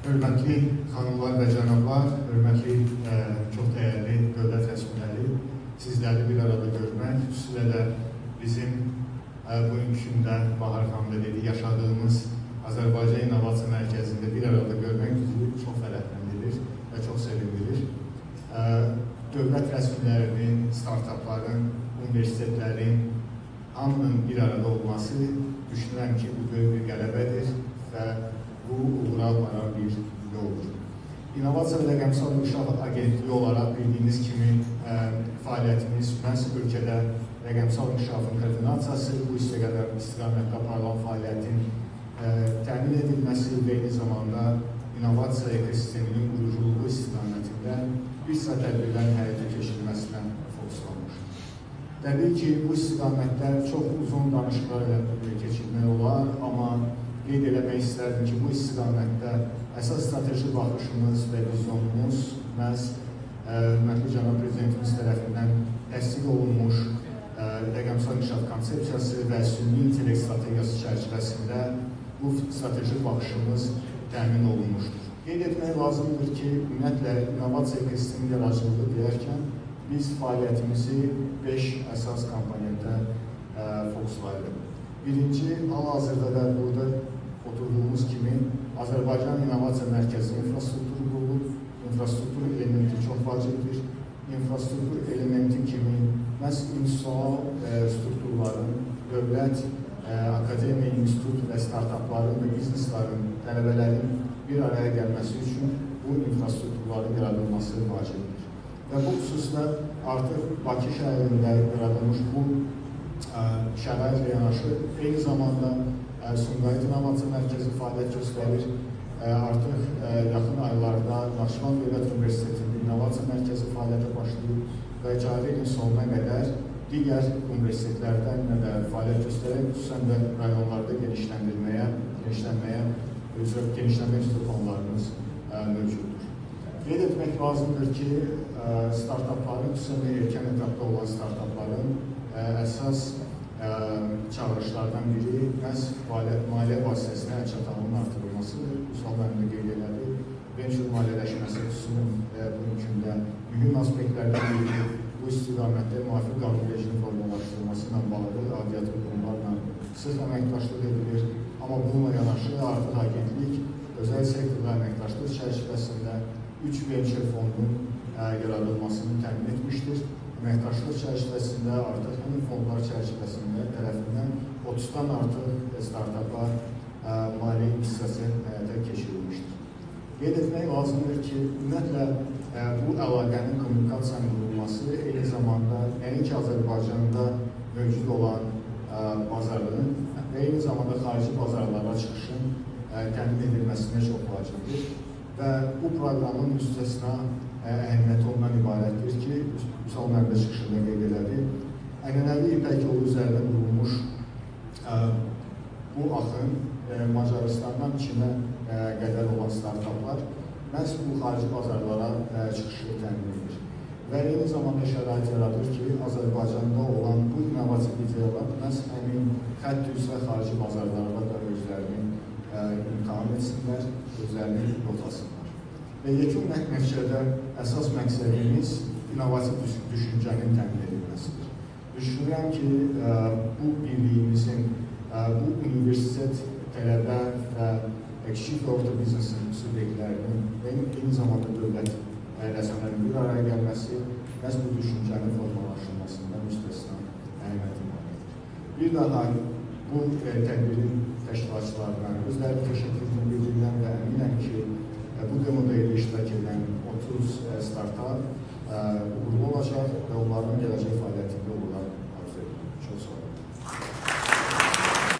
Hörmətli xanımlar və cənablar, hörmətli çox dəyərli dövlət rəsmiləri, sizləri bir arada görmək, xüsusilə də bizim bugünkü gündə Bahar xanım da dedi, yaşadığımız Azərbaycan İnnovasiya Mərkəzində bir arada görmək bizi çox fərəhləndirir və çox sevindirir. Dövlət rəsmilərinin, startupların, universitetlərin hamının bir arada olması düşünürəm ki, bu böyük bir qələbədir və bu uğura aparan bir yoldur. İnnovasiya və Rəqəmsal İnkişaf Agentliyi olaraq bildiyiniz kimi fəaliyyətimiz məhz ölkədə rəqəmsal inkişafın koordinasiyası, bu istiqamətdə aparılan fəaliyyətin təmin edilməsi və eyni zamanda innovasiya ekosisteminin quruculuğu istiqamətində bir sıra tədbirlərin həyata keçirilməsinə fokuslanmışdır. Təbii ki, bu istiqamətdə çox uzun danışıqlar keçirmək olar, amma qeyd eləmək istərdim ki, bu istiqamətdə əsas strateji baxışımız və vizyonumuz məhz hörmətli cənab prezidentimiz tərəfindən təsdiq olunmuş rəqəmsal inkişaf konsepsiyası və süni intellekt strategiyası çərçivəsində bu strateji baxışımız təmin olunmuşdur. Qeyd etmək lazımdır ki, ümumiyyətlə innovasiya ekosistemi yaradıcılığı deyərkən biz fəaliyyətimizi 5 əsas komponentə fokuslayırıq. Birinci, hal-hazırda da burada oturduğumuz kimi Azərbaycan İnnovasiya Mərkəzi infrastrukturu qurulub. İnfrastruktur elementi çox vacibdir. İnfrastruktur elementi kimi məhz institusional strukturların, dövlət, akademiya, institut və startupların və bizneslərin, tələbələrin bir araya gəlməsi üçün bu infrastrukturların yaradılması vacibdir. Və bu xüsusda artıq Bakı şəhərində yaradılmış bu şəraitlə yanaşı, eyni zamanda Sumqayıt İnnovasiya Mərkəzi fəaliyyət göstərir. Artıq yaxın aylarda Naxçıvan Dövlət Universitetində İnnovasiya Mərkəzi fəaliyyətə başlayıb və cari ilin sonuna qədər digər universitetlərdən də fəaliyyət göstərək, xüsusən də rayonlarda genişlənmək üzrə planlarımız mövcuddur. Qeyd etmək lazımdır ki, startupların, xüsusən erkən etapda olan startupların əsas çağırışlardan biri məhz maliyyə vasitəsinə əlçatanlığın artırılmasıdır. Bu sual mənim də qeyd elədi. Venture maliyyələşməsi xüsusunun bugünkü gündə mühüm aspektlərdən biri bu istiqamətdə müvafiq qanun rejiminin formalaşdırılması ilə bağlı aidiyyatı qurumlarla sıx əməkdaşlıq edilir. Amma bununla yanaşı artıq agentlik özəl sektorla əməkdaşlıq çərçivəsində 3 venture fondun yaradılmasını təmin etmişdir. Əməkdaşlıq çərçivəsində artıq həmin fondlar çərçivəsində tərəfindən 30-dan artıq startupa maliyyə investisiya həyata keçirilmişdir. Qeyd etmək lazımdır ki, ümumiyyətlə bu əlaqənin kommunikasiyanın qurulması eyni zamanda nəinki Azərbaycanda mövcud olan bazarlığın və eyni zamanda xarici bazarlara çıxışın təmin edilməsinə çox vacibdir. Və bu proqramın müstəsna əhəmiyyəti ondan ibarətdir ki, sual məndə çıxışında qeyd elədi. Ənənəvi İpək yolu üzərində qurulmuş bu axın Macarıstandan Çinə qədər olan startuplar məhz bu xarici bazarlara çıxışı təmin edir. Və eyni zamanda şərait yaradır ki, Azərbaycanda olan bu innovasiya ideyalar məhz həmin xətt üzrə xarici bazarlarda da özlərini imtahan etsinlər, özlərini yotasınlar. Və yekun nəticədə əsas məqsədimiz innovasiya düşüncənin təmin edilməsidir. Düşünürəm ki, bu birliyimizin, bu universitet, tələbə və kiçik və orta biznesin subyektlərinin və eyni zamanda dövlət rəsmilərinin bir araya gəlməsi məhz bu düşüncənin formalaşdırılmasında müstəsna əhəmiyyəti vardır. Bir daha bu tədbirin təşkilatçılarına özləri təşəkkürünü bildirilən və əminəm ki, bu demoda ilə iştirak edən 30 startup uğurlu olacaq və onların gələcək fəaliyyətində uğurlar arzu edir. Çox sağ olun.